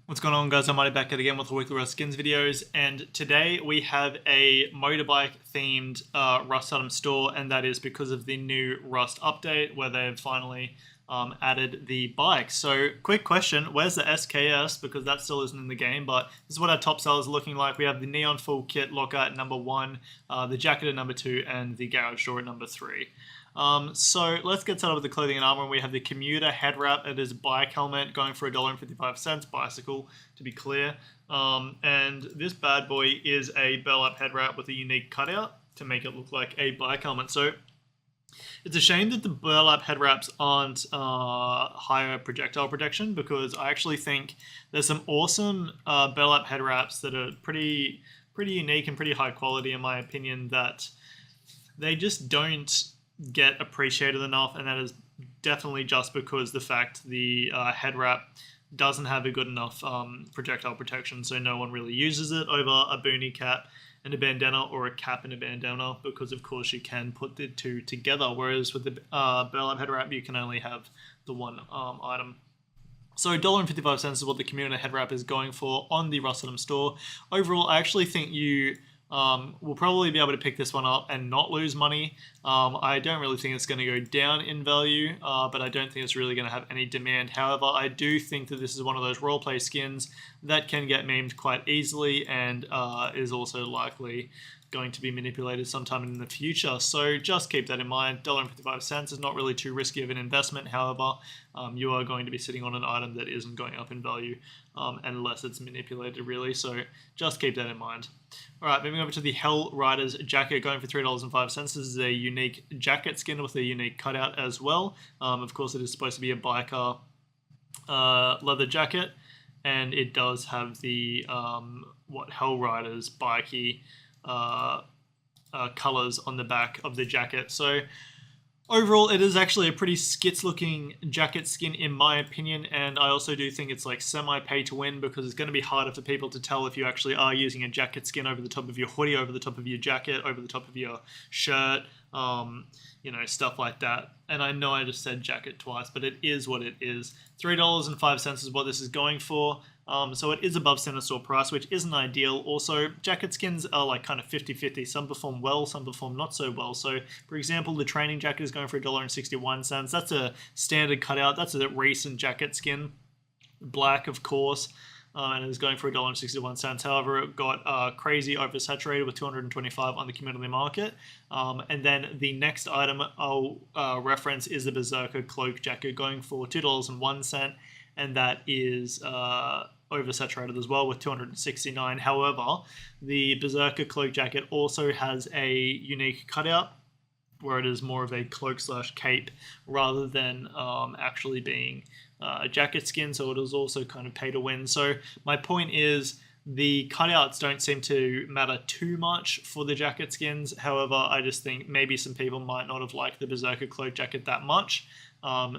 What's going on, guys? I'm Mighty back again with the weekly Rust Skins videos, and today we have a motorbike themed Rust Item store, and that is because of the new Rust update where they've finally added the bike. So quick question, where's the SKS? Because that still isn't in the game, but this is what our top sellers are looking like. We have the Neon Full Kit Locker at number 1, the Jacket at number 2, and the Garage Door at number 3. So let's get started with the clothing and armor. And we have the commuter head wrap. It is a bike helmet going for $1.55, bicycle to be clear. And this bad boy is a burlap head wrap with a unique cutout to make it look like a bike helmet. So it's a shame that the burlap head wraps aren't higher projectile protection, because I actually think there's some awesome burlap head wraps that are pretty unique and pretty high quality in my opinion, that they just don't get appreciated enough, and that is definitely just because the fact the head wrap doesn't have a good enough projectile protection, so no one really uses it over a boonie cap and a bandana, or a cap and a bandana, because of course you can put the two together, whereas with the burlap head wrap you can only have the one item. So $1.55 is what the commuter head wrap is going for on the Rust Item store. Overall, I actually think you we'll probably be able to pick this one up and not lose money. I don't really think it's going to go down in value, but I don't think it's really going to have any demand. However, I do think that this is one of those roleplay skins that can get memed quite easily, and is also likely going to be manipulated sometime in the future. So just keep that in mind. $1.55 is not really too risky of an investment. However, you are going to be sitting on an item that isn't going up in value unless it's manipulated, really. So just keep that in mind. All right, moving over to the Hell Riders jacket, going for $3.05. This is a unique jacket skin with a unique cutout as well. Of course, it is supposed to be a biker leather jacket, and it does have the Hell Riders bikey colors on the back of the jacket. So overall, it is actually a pretty skits looking jacket skin in my opinion, and I also do think it's like semi pay to win, because it's going to be harder for people to tell if you actually are using a jacket skin over the top of your hoodie, over the top of your jacket, over the top of your shirt, you know, stuff like that. And I know I just said jacket twice, but it is what it is. $3.05 is what this is going for. So it is above center store price, which isn't ideal. Also, jacket skins are like kind of 50-50. Some perform well, some perform not so well. So, for example, the training jacket is going for $1.61. That's a standard cutout. That's a recent jacket skin. Black, of course. And it is going for $1.61. However, it got crazy oversaturated with 225 on the community market. And then the next item I'll reference is the Berserker Cloak Jacket, going for $2.01, and that is oversaturated as well with 269. However, the Berserker Cloak Jacket also has a unique cutout, where it is more of a cloak / cape rather than actually being a jacket skin, so it is also kind of pay to win. So my point is, the cutouts don't seem to matter too much for the jacket skins. However, I just think maybe some people might not have liked the Berserker Cloak Jacket that much,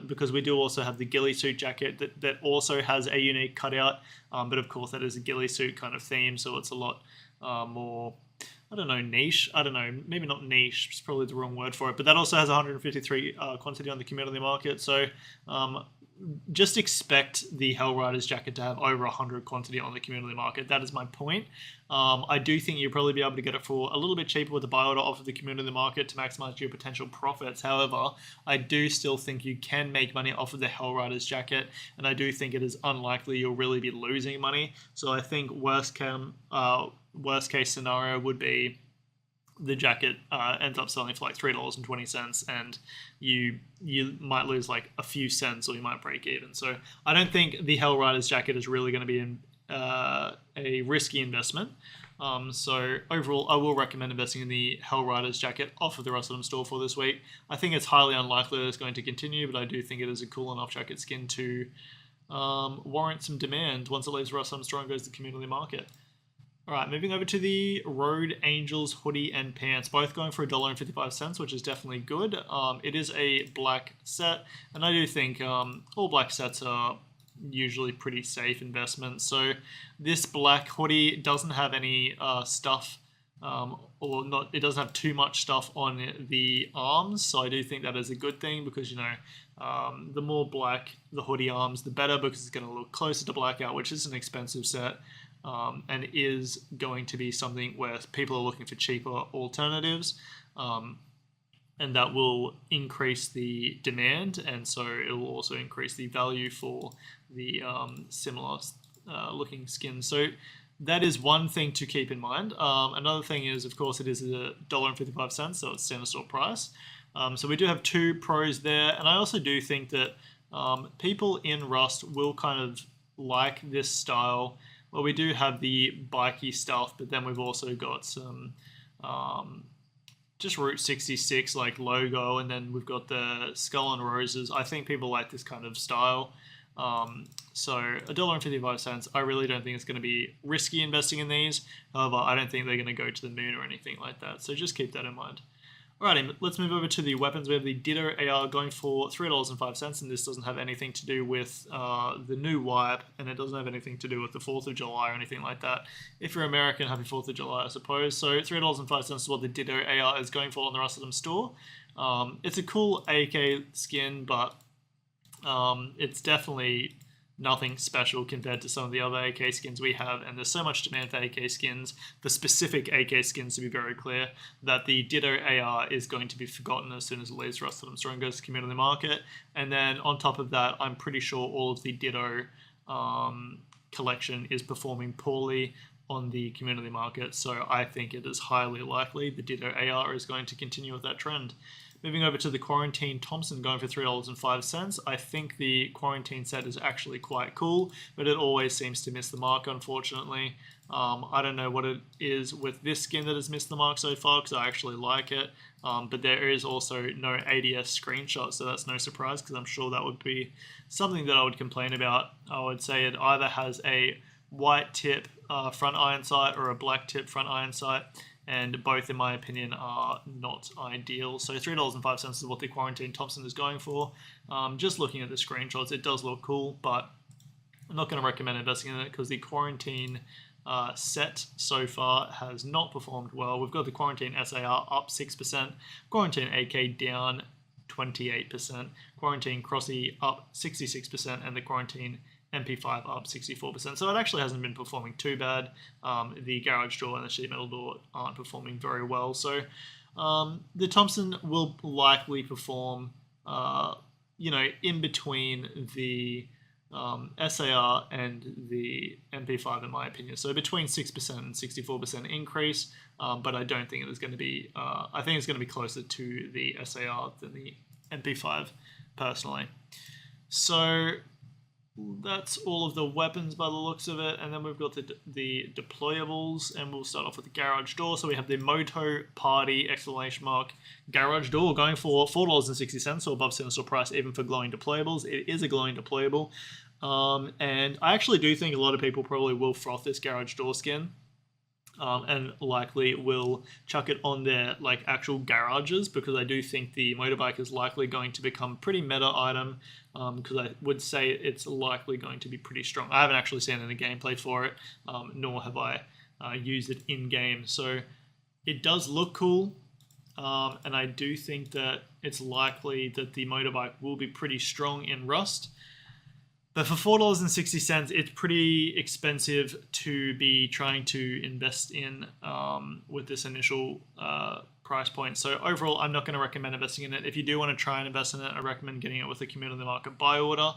because we do also have the ghillie suit jacket that also has a unique cutout, but of course that is a ghillie suit kind of theme, so it's a lot more, I don't know, niche. I don't know, maybe not niche, it's probably the wrong word for it, but that also has 153 quantity on the community market. So just expect the Hell Riders jacket to have over 100 quantity on the community market. That is my point. I do think you'll probably be able to get it for a little bit cheaper with the buy order off of the community market to maximize your potential profits. However, I do still think you can make money off of the Hell Riders jacket, and I do think it is unlikely you'll really be losing money. So I think worst case scenario would be the jacket ends up selling for like $3.20, and you might lose like a few cents, or you might break even. So I don't think the Hell Riders jacket is really going to be a risky investment. So overall, I will recommend investing in the Hell Riders jacket off of the Rust Item store for this week. I think it's highly unlikely that it's going to continue, but I do think it is a cool enough jacket skin to warrant some demand once it leaves the Rust Item store and goes to the community market. Alright, moving over to the Road Angels hoodie and pants, both going for $1.55, which is definitely good. It is a black set, and I do think all black sets are usually pretty safe investments. So this black hoodie doesn't have any stuff, or not, it doesn't have too much stuff on the arms, so I do think that is a good thing, because, you know, The more black the hoodie arms, the better, because it's going to look closer to blackout, which is an expensive set, and is going to be something where people are looking for cheaper alternatives, and that will increase the demand, and so it will also increase the value for the similar looking skins. So that is one thing to keep in mind. Another thing is, of course, it is $1.55, so it's standard store price. So we do have two pros there, and I also do think that people in Rust will kind of like this style. Well, we do have the bikey stuff, but then we've also got some just Route 66 like logo, and then we've got the skull and roses. I think people like this kind of style. So $1.55, I really don't think it's going to be risky investing in these. However, I don't think they're going to go to the moon or anything like that. So just keep that in mind. Alrighty, let's move over to the weapons. We have the Ditto AR going for $3.05, and this doesn't have anything to do with the new wipe, and it doesn't have anything to do with the 4th of July or anything like that. If you're American, happy 4th of July, I suppose. So $3.05 is what the Ditto AR is going for on the Rust of them store. It's a cool AK skin, but it's definitely nothing special compared to some of the other AK skins we have, and there's so much demand for AK skins, the specific AK skins to be very clear, that the Ditto AR is going to be forgotten as soon as it leaves Rust of them store and goes to the community market. And then on top of that, I'm pretty sure all of the Ditto collection is performing poorly on the community market, so I think it is highly likely the Ditto AR is going to continue with that trend. Moving over to the Quarantine Thompson going for $3.05. I think the Quarantine set is actually quite cool, but it always seems to miss the mark, unfortunately. I don't know what it is with this skin that has missed the mark so far, because I actually like it. But there is also no ADS screenshot, so that's no surprise, because I'm sure that would be something that I would complain about. I would say it either has a white tip front iron sight or a black tip front iron sight, and both, in my opinion, are not ideal. So $3.05 is what the Quarantine Thompson is going for. Just looking at the screenshots, it does look cool, but I'm not going to recommend investing in it because the Quarantine set so far has not performed well. We've got the Quarantine SAR up 6%, Quarantine AK down 28%, Quarantine Crossy up 66%, and the Quarantine MP5 up 64%. So it actually hasn't been performing too bad. The garage door and the sheet metal door aren't performing very well. So the Thompson will likely perform, in between the SAR and the MP5, in my opinion. So between 6% and 64% increase, but I don't think it is going to be, I think it's going to be closer to the SAR than the MP5, personally. So that's all of the weapons by the looks of it, and then we've got the deployables, and we'll start off with the garage door. So we have the Moto Party garage door going for $4.60, so above standard store price even for glowing deployables. It is a glowing deployable, and I actually do think a lot of people probably will froth this garage door skin. And likely will chuck it on their actual garages, because I do think the motorbike is likely going to become pretty meta item, because I would say it's likely going to be pretty strong. I haven't actually seen any gameplay for it, nor have I used it in game. So it does look cool, and I do think that it's likely that the motorbike will be pretty strong in Rust. But for $4.60, it's pretty expensive to be trying to invest in with this initial price point. So overall, I'm not going to recommend investing in it. If you do want to try and invest in it, I recommend getting it with a community market buy order,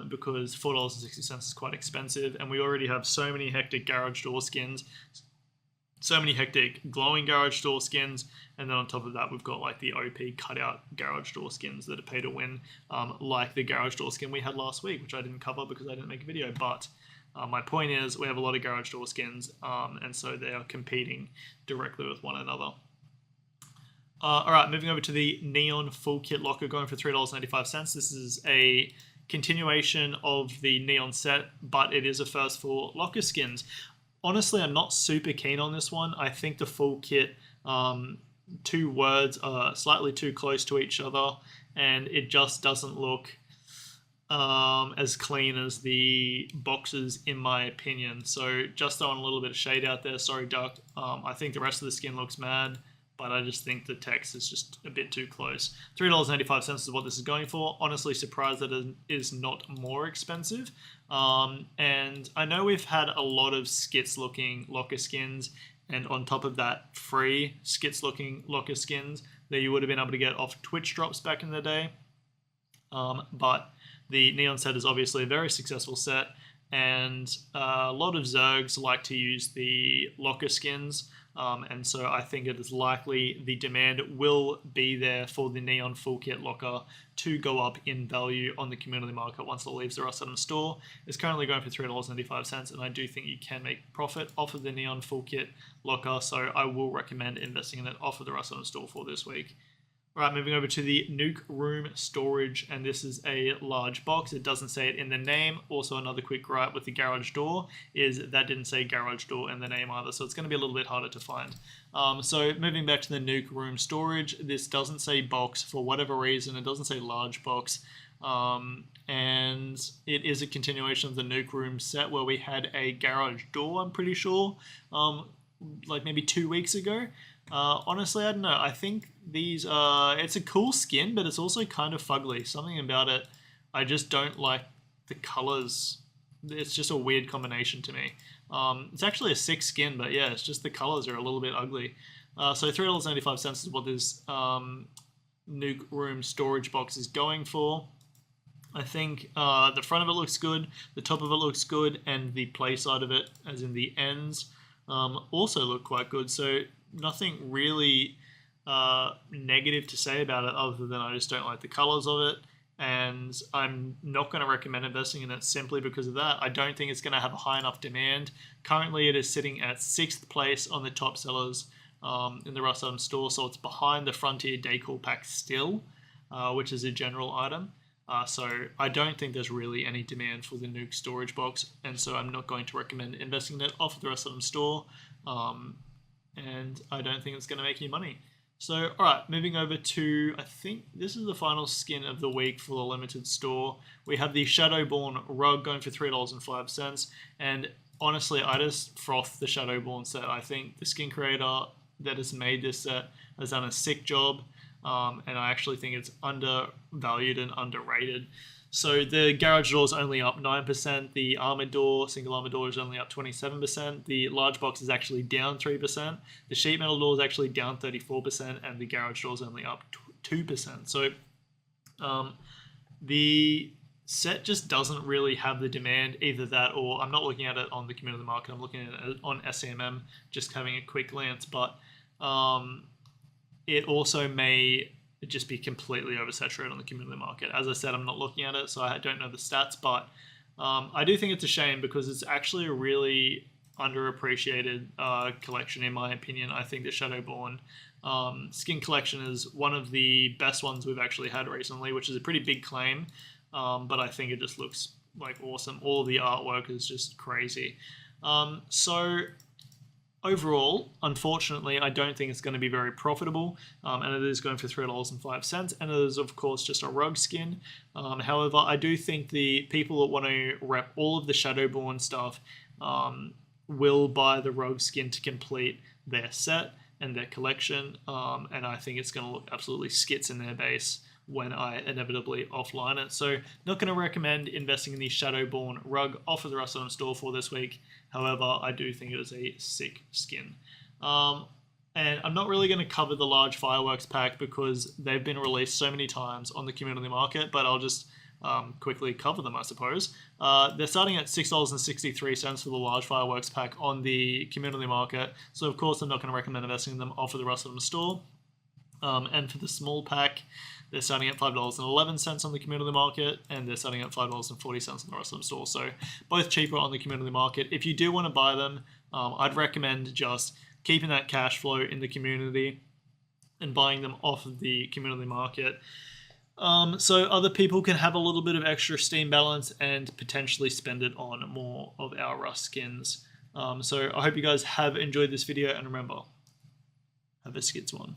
because $4.60 is quite expensive, and we already have so many hectic garage door skins, so many hectic glowing garage door skins, and then on top of that we've got the OP cutout garage door skins that are pay to win, like the garage door skin we had last week, which I didn't cover because I didn't make a video. But my point is, we have a lot of garage door skins, and so they are competing directly with one another. Alright, moving over to the Neon Full Kit Locker going for $3.95. This is a continuation of the Neon set, but it is a first for locker skins. Honestly, I'm not super keen on this one. I think the full kit, two words are slightly too close to each other, and it just doesn't look as clean as the boxes, in my opinion. So just throwing a little bit of shade out there. Sorry, Duck. I think the rest of the skin looks mad. but I just think the text is just a bit too close. $3.85 is what this is going for. Honestly surprised that it is not more expensive. And I know we've had a lot of skits looking locker skins, and on top of that, free skits looking locker skins that you would have been able to get off Twitch drops back in the day. But the Neon set is obviously a very successful set, and a lot of Zergs like to use the locker skins. And so I think it is likely the demand will be there for the Neon Full Kit locker to go up in value on the community market once it leaves the Rust Item store. It's currently going for $3.95, and I do think you can make profit off of the Neon Full Kit locker, so I will recommend investing in it off of the Rust Item store for this week. Alright, moving over to the Nuke Room Storage, and this is a large box. It doesn't say it in the name. Also, another quick gripe with the garage door is that didn't say garage door in the name either, so it's going to be a little bit harder to find. So moving back to the Nuke Room Storage, this doesn't say box for whatever reason. It doesn't say large box. And it is a continuation of the Nuke Room set where we had a garage door, I'm pretty sure, like maybe 2 weeks ago. Honestly, I don't know. I think these it's a cool skin, but it's also kind of fugly. Something about it, I just don't like the colors. It's just a weird combination to me. It's actually a sick skin, but yeah, it's just the colors are a little bit ugly. So $3.95 is what this Nuke Room Storage box is going for. I think the front of it looks good, the top of it looks good, and the play side of it, as in the ends, also look quite good. So nothing really negative to say about it other than I just don't like the colors of it, and I'm not going to recommend investing in it simply because of that. I don't think it's going to have a high enough demand. Currently it is sitting at 6th place on the top sellers in the Rust Item store, so it's behind the Frontier Decor Pack still, which is a general item. So I don't think there's really any demand for the Nuke storage box, and so I'm not going to recommend investing in it off of the Rust Item store. And I don't think it's going to make you money. So, alright, moving over to, I think this is the final skin of the week for the limited store. We have the Shadowborn rug going for $3.05, and honestly, I just froth the Shadowborn set. I think the skin creator that has made this set has done a sick job, and I actually think it's undervalued and underrated. So the garage door is only up 9%, the armored door, single armored door is only up 27%, the large box is actually down 3%, the sheet metal door is actually down 34%, and the garage door is only up 2%. So the set just doesn't really have the demand, either that or I'm not looking at it on the community market, I'm looking at it on SAMM, just having a quick glance, but it also may just be completely oversaturated on the community market. As I said, I'm not looking at it, so I don't know the stats, but I do think it's a shame because it's actually a really underappreciated collection in my opinion. I think the Shadowborn skin collection is one of the best ones we've actually had recently, which is a pretty big claim, but I think it just looks like awesome. All of the artwork is just crazy. So overall, unfortunately, I don't think it's going to be very profitable, and it is going for $3.05, and it is, of course, just a rug skin. However, I do think the people that want to rep all of the Shadowborn stuff will buy the rug skin to complete their set and their collection, and I think it's going to look absolutely skits in their base when I inevitably offline it. So not going to recommend investing in the Shadowborn rug off of the Rust Item store for this week. However, I do think it is a sick skin. And I'm not really going to cover the large fireworks pack because they've been released so many times on the community market, but I'll just quickly cover them, I suppose. They're starting at $6.63 for the large fireworks pack on the community market. So of course, I'm not going to recommend investing in them off of the Rust Item store. And for the small pack, they're starting at $5.11 on the community market, and they're starting at $5.40 on the Rust Item store. So both cheaper on the community market. If you do want to buy them, I'd recommend just keeping that cash flow in the community and buying them off of the community market. So other people can have a little bit of extra Steam balance and potentially spend it on more of our Rust skins. So I hope you guys have enjoyed this video, and remember, have a skits one.